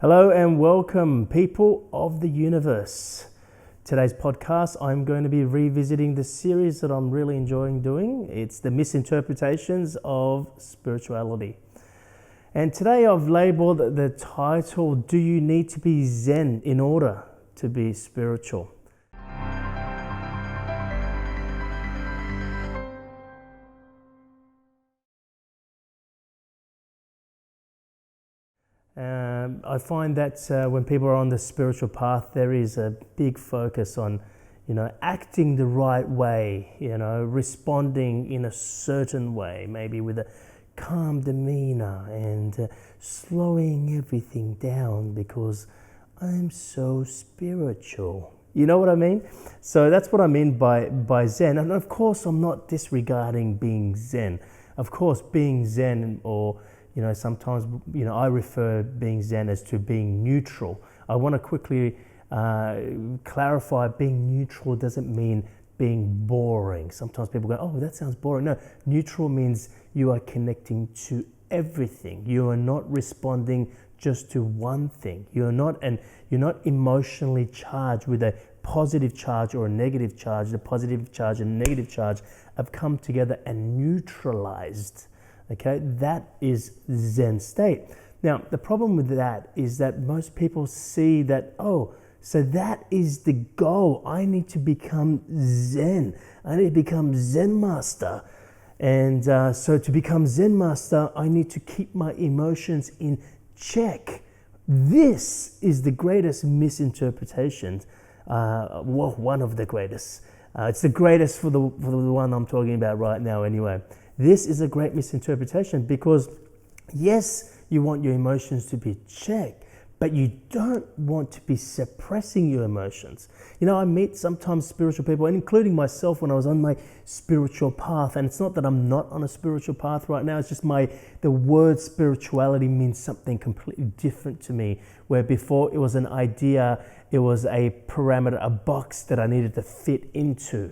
Hello and welcome, people of the universe. Today's podcast, I'm going to be revisiting the series that I'm really enjoying doing. It's the misinterpretations of spirituality. And today I've labeled the title, Do You Need to Be Zen in Order to Be Spiritual? I find that when people are on the spiritual path, there is a big focus on, acting the right way, responding in a certain way, maybe with a calm demeanor and slowing everything down because I'm so spiritual. You know what I mean? So that's what I mean by Zen. And of course, I'm not disregarding being Zen. Of course, being Zen or sometimes, I refer being Zen as to being neutral. I want to quickly clarify being neutral doesn't mean being boring. Sometimes people go, oh, that sounds boring. No, neutral means you are connecting to everything. You are not responding just to one thing. You're not emotionally charged with a positive charge or a negative charge. The positive charge and negative charge have come together and neutralized. Okay, that is Zen state. Now, the problem with that is that most people see that, so that is the goal. I need to become Zen. I need to become Zen master. And so to become Zen master, I need to keep my emotions in check. This is the greatest misinterpretation. One of the greatest. It's the greatest for the one I'm talking about right now anyway. This is a great misinterpretation because, yes, you want your emotions to be checked, but you don't want to be suppressing your emotions. I meet sometimes spiritual people, and including myself when I was on my spiritual path, and it's not that I'm not on a spiritual path right now, it's just the word spirituality means something completely different to me, where before it was an idea, it was a parameter, a box that I needed to fit into.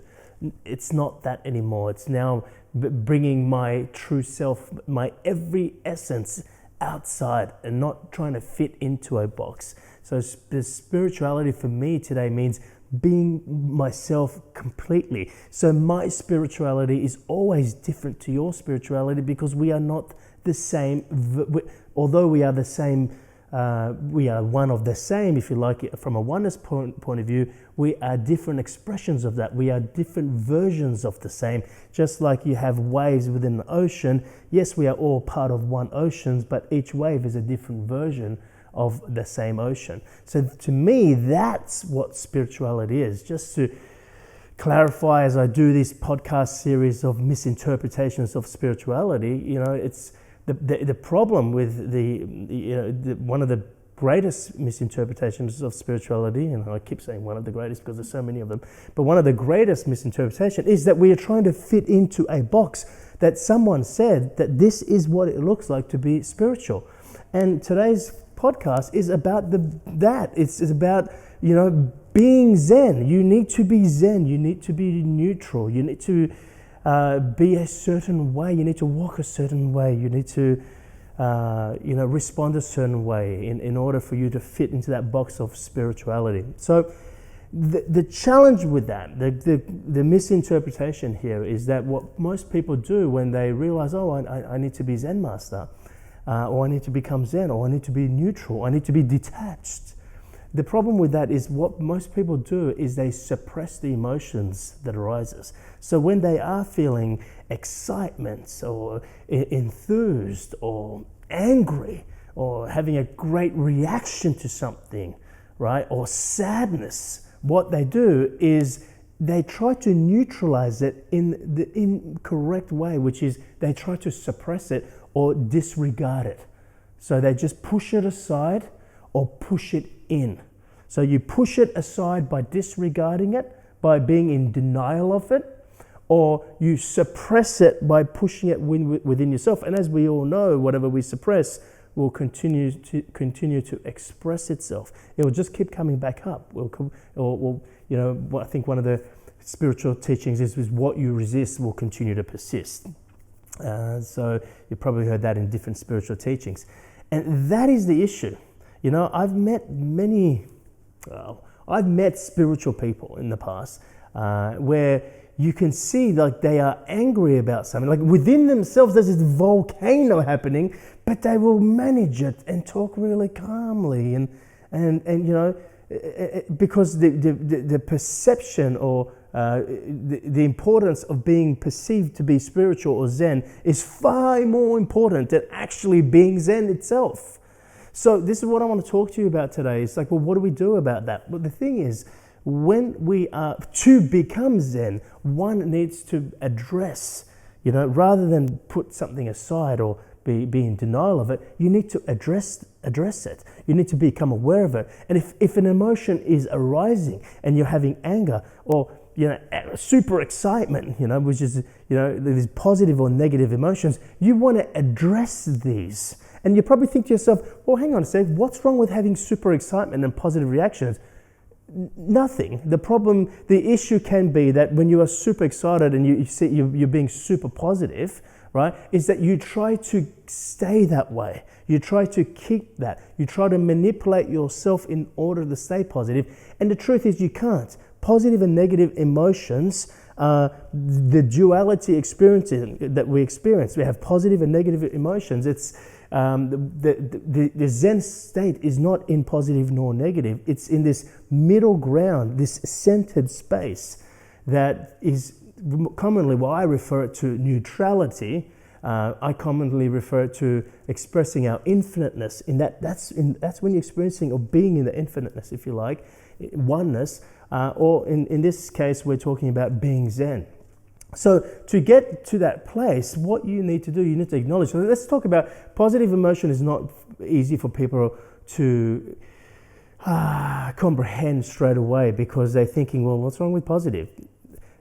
It's not that anymore. It's now bringing my true self, my every essence outside and not trying to fit into a box. So spirituality for me today means being myself completely. So my spirituality is always different to your spirituality because we are not the same, although we are the same. We are one of the same, if you like it, from a oneness point of view. We are different expressions of that. We are different versions of the same. Just like you have waves within the ocean. Yes, we are all part of one ocean, but each wave is a different version of the same ocean. So to me, that's what spirituality is. Just to clarify, as I do this podcast series of misinterpretations of spirituality, it's the problem with one of the greatest misinterpretations of spirituality, and I keep saying one of the greatest because there's so many of them, but one of the greatest misinterpretation is that we are trying to fit into a box that someone said that this is what it looks like to be spiritual. And today's podcast is about that. It's about, being Zen. You need to be Zen. You need to be neutral. You need to be a certain way. You need to walk a certain way. You need to, respond a certain way in order for you to fit into that box of spirituality. So the challenge with that, the misinterpretation here is that what most people do when they realize, I need to be Zen master, or I need to become Zen, or I need to be neutral, I need to be detached. The problem with that is what most people do is they suppress the emotions that arises. So when they are feeling excitement or enthused or angry or having a great reaction to something, right, or sadness, what they do is they try to neutralize it in the incorrect way, which is they try to suppress it or disregard it. So they just push it aside or push it in. So you push it aside by disregarding it, by being in denial of it, or you suppress it by pushing it within yourself. And as we all know, whatever we suppress will continue to express itself. It will just keep coming back up. I think one of the spiritual teachings is what you resist will continue to persist. So you've probably heard that in different spiritual teachings. And that is the issue. I've met spiritual people in the past where you can see like they are angry about something. Like within themselves, there's this volcano happening, but they will manage it and talk really calmly because the perception or the importance of being perceived to be spiritual or Zen is far more important than actually being Zen itself. So this is what I want to talk to you about today. It's like, well, what do we do about that? Well, the thing is, when we are to become Zen, one needs to address, rather than put something aside or be in denial of it, you need to address it. You need to become aware of it. And if an emotion is arising and you're having anger or super excitement, which is, these positive or negative emotions, you want to address these. And you probably think to yourself, well, hang on a sec, what's wrong with having super excitement and positive reactions? Nothing. The issue can be that when you are super excited and you're being super positive, right, is that you try to stay that way. You try to keep that. You try to manipulate yourself in order to stay positive. And the truth is you can't. Positive and negative emotions, the duality experiences that we experience. We have positive and negative emotions. It's the Zen state is not in positive nor negative. It's in this middle ground, this centered space that is commonly, well, I refer it to neutrality. I commonly refer it to expressing our infiniteness. That's when you're experiencing or being in the infiniteness, if you like, oneness. Or in this case, we're talking about being Zen. So to get to that place, what you need to do, you need to acknowledge. So let's talk about positive emotion. Is not easy for people to comprehend straight away because they're thinking, well, what's wrong with positive?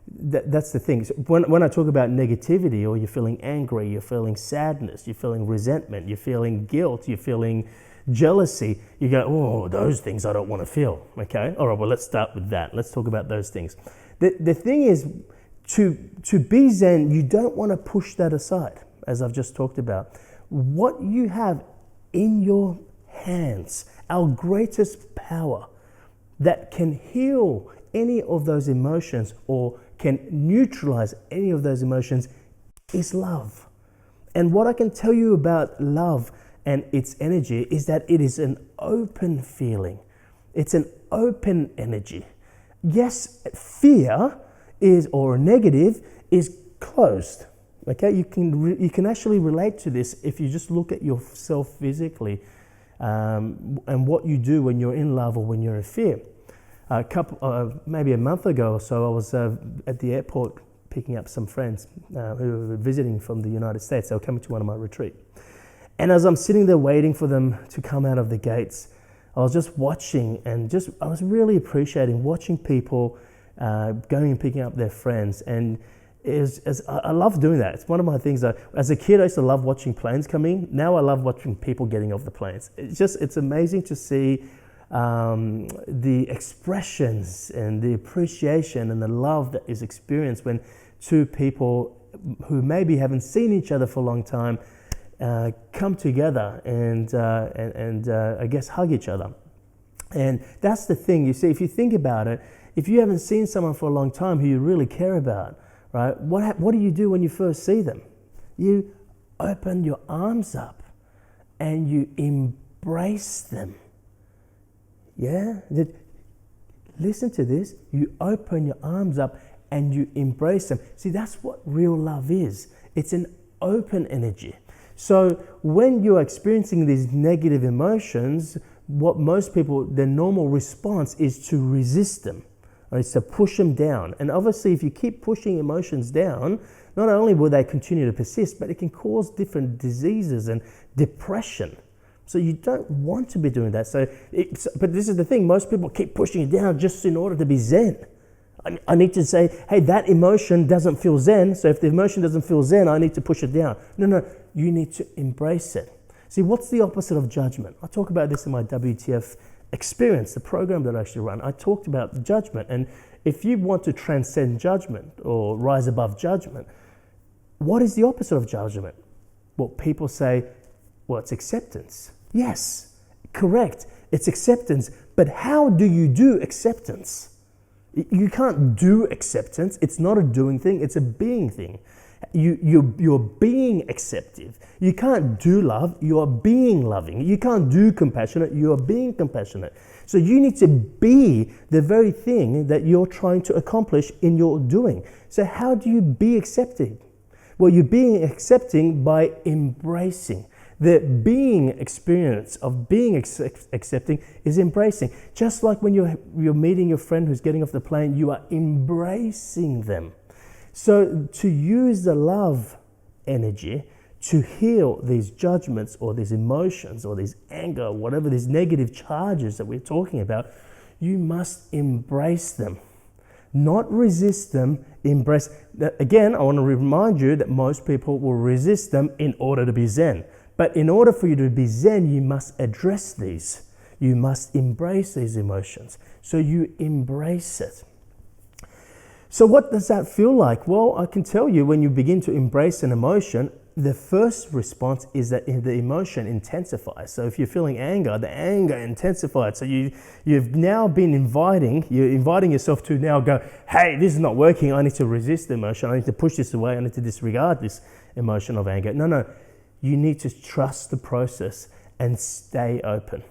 That's the thing. So when I talk about negativity, or you're feeling angry, you're feeling sadness, you're feeling resentment, you're feeling guilt, you're feeling jealousy, you go, oh, those things I don't want to feel. Okay, all right, well, let's start with that. Let's talk about those things. The thing is, to be Zen, you don't want to push that aside, as I've just talked about. What you have in your hands, our greatest power that can heal any of those emotions or can neutralize any of those emotions is love. And what I can tell you about love and its energy is that it is an open feeling. It's an open energy. Yes, fear or negative is closed. Okay, you can actually relate to this if you just look at yourself physically and what you do when you're in love or when you're in fear. Maybe a month ago or so, I was at the airport picking up some friends who were visiting from the United States. They were coming to one of my retreats. And as I'm sitting there waiting for them to come out of the gates, I was just watching and I was really appreciating watching people going and picking up their friends. And I love doing that. It's one of my things. As a kid, I used to love watching planes come in. Now I love watching people getting off the planes. It's amazing to see the expressions and the appreciation and the love that is experienced when two people who maybe haven't seen each other for a long time come together and I guess hug each other. And that's the thing. You see, if you think about it, if you haven't seen someone for a long time who you really care about, right? What do you do when you first see them? You open your arms up and you embrace them. Yeah? Listen to this. You open your arms up and you embrace them. See, that's what real love is. It's an open energy. So when you're experiencing these negative emotions, what most people, their normal response is to resist them. Or it's to push them down. And obviously, if you keep pushing emotions down, not only will they continue to persist, but it can cause different diseases and depression. So you don't want to be doing that. But this is the thing, most people keep pushing it down just in order to be Zen. I need to say, hey, that emotion doesn't feel Zen, so if the emotion doesn't feel Zen, I need to push it down. No, you need to embrace it. See, what's the opposite of judgment? I talk about this in my WTF experience, the program that I actually run. I talked about judgment, and if you want to transcend judgment or rise above judgment, what is the opposite of judgment? Well, people say, well, it's acceptance. Yes, Correct. It's acceptance. But how do you do acceptance? You can't do acceptance. It's not a doing thing. It's a being thing. You're being acceptive. You can't do love. You are being loving. You can't do compassionate. You are being compassionate. So you need to be the very thing that you're trying to accomplish in your doing. So how do you be accepting? Well, you're being accepting by embracing. The being experience of being accepting is embracing. Just like when you're meeting your friend who's getting off the plane, you are embracing them. So to use the love energy to heal these judgments or these emotions or these anger, or whatever these negative charges that we're talking about, you must embrace them. Not resist them, embrace. Again, I want to remind you that most people will resist them in order to be Zen. But in order for you to be Zen, you must address these. You must embrace these emotions. So you embrace it. So what does that feel like? Well, I can tell you when you begin to embrace an emotion, the first response is that the emotion intensifies. So if you're feeling anger, the anger intensifies. So you've now been you're inviting yourself to now go, hey, this is not working. I need to resist the emotion. I need to push this away. I need to disregard this emotion of anger. No. You need to trust the process and stay open.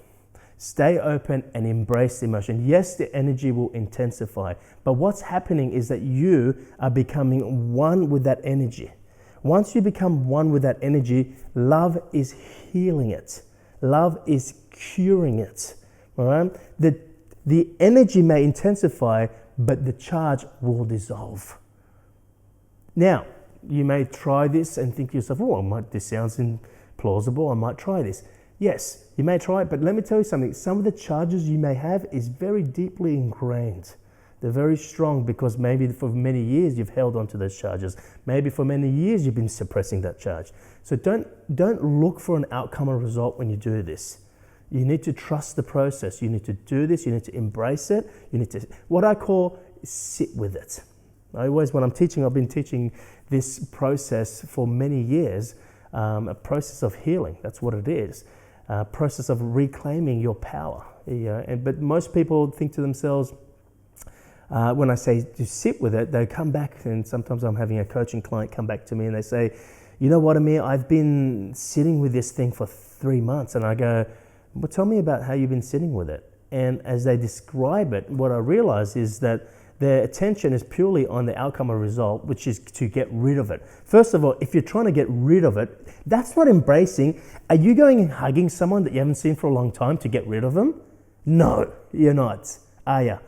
Stay open and embrace the emotion. Yes, the energy will intensify, but what's happening is that you are becoming one with that energy. Once you become one with that energy, love is healing it. Love is curing it. All right? The energy may intensify, but the charge will dissolve. Now, you may try this and think to yourself, this sounds implausible, I might try this. Yes, you may try it, but let me tell you something. Some of the charges you may have is very deeply ingrained. They're very strong because maybe for many years you've held on to those charges. Maybe for many years you've been suppressing that charge. So don't look for an outcome or result when you do this. You need to trust the process. You need to do this. You need to embrace it. You need to, what I call, sit with it. When I'm teaching, I've been teaching this process for many years, a process of healing. That's what it is. A process of reclaiming your power. But most people think to themselves, when I say to sit with it, they come back, and sometimes I'm having a coaching client come back to me and they say, you know what, Amir, I've been sitting with this thing for 3 months. And I go, well, tell me about how you've been sitting with it. And as they describe it, what I realize is that their attention is purely on the outcome or result, which is to get rid of it. First of all, if you're trying to get rid of it, that's not embracing. Are you going and hugging someone that you haven't seen for a long time to get rid of them? No, you're not, are you?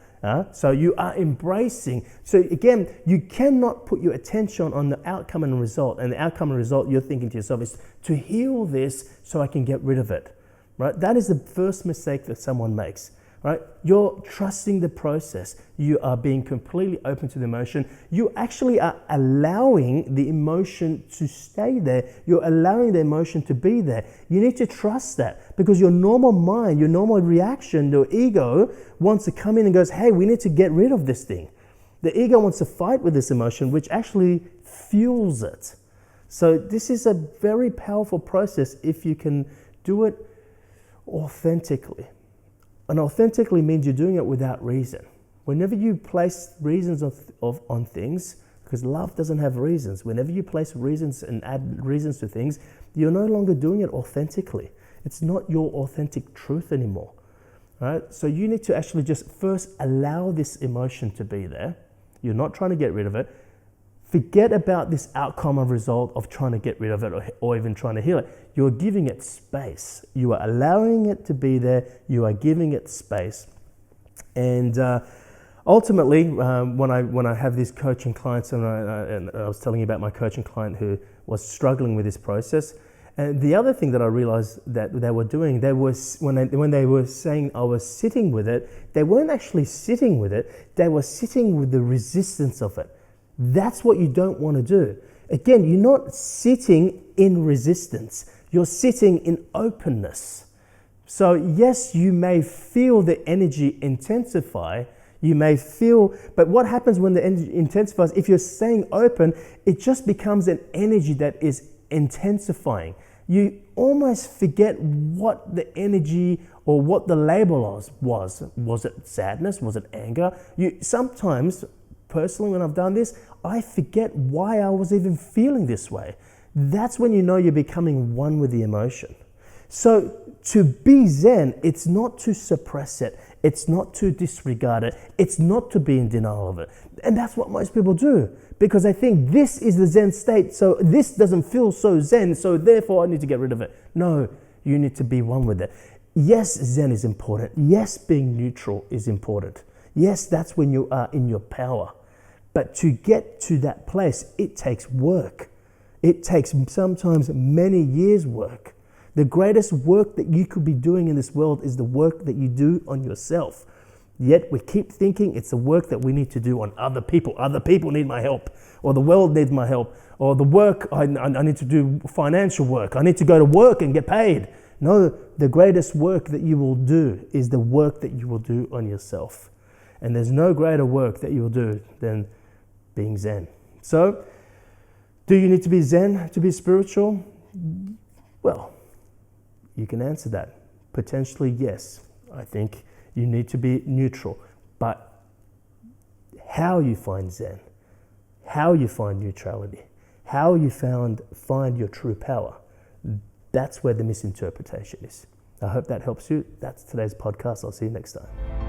So you are embracing. So again, you cannot put your attention on the outcome and result. And the outcome and result, you're thinking to yourself, is to heal this so I can get rid of it. Right? That is the first mistake that someone makes. Right? You're trusting the process. You are being completely open to the emotion. You actually are allowing the emotion to stay there. You're allowing the emotion to be there. You need to trust that, because your normal mind, your normal reaction, your ego wants to come in and goes, hey, we need to get rid of this thing. The ego wants to fight with this emotion, which actually fuels it. So this is a very powerful process if you can do it authentically. And authentically means you're doing it without reason. Whenever you place reasons on things, because love doesn't have reasons, whenever you place reasons and add reasons to things, you're no longer doing it authentically. It's not your authentic truth anymore. Right? So you need to actually just first allow this emotion to be there. You're not trying to get rid of it. Forget about this outcome or result of trying to get rid of it or even trying to heal it. You're giving it space. You are allowing it to be there. You are giving it space. And ultimately, when I have these coaching clients, and I was telling you about my coaching client who was struggling with this process, and the other thing that I realized that they were doing, when they were saying I was sitting with it, they weren't actually sitting with it. They were sitting with the resistance of it. That's what you don't want to do. Again, you're not sitting in resistance. You're sitting in openness. So yes, you may feel the energy intensify. You may feel, but what happens when the energy intensifies? If you're staying open, it just becomes an energy that is intensifying. you almost forget what the energy or what the label was. Was it sadness? Was it anger? Sometimes, personally, when I've done this, I forget why I was even feeling this way. That's when you know you're becoming one with the emotion. So to be Zen, it's not to suppress it. It's not to disregard it. It's not to be in denial of it. And that's what most people do, because they think this is the Zen state, so this doesn't feel so Zen, so therefore I need to get rid of it. No, you need to be one with it. Yes, Zen is important. Yes, being neutral is important. Yes, that's when you are in your power. But to get to that place, it takes work. It takes sometimes many years' work. The greatest work that you could be doing in this world is the work that you do on yourself. Yet we keep thinking it's the work that we need to do on other people. Other people need my help, or the world needs my help, or the work, I need to do financial work. I need to go to work and get paid. No, the greatest work that you will do is the work that you will do on yourself. And there's no greater work that you will do than being Zen. So, do you need to be Zen to be spiritual? Well, you can answer that. Potentially, yes. I think you need to be neutral. But how you find Zen, how you find neutrality, how you find your true power, that's where the misinterpretation is. I hope that helps you. That's today's podcast. I'll see you next time.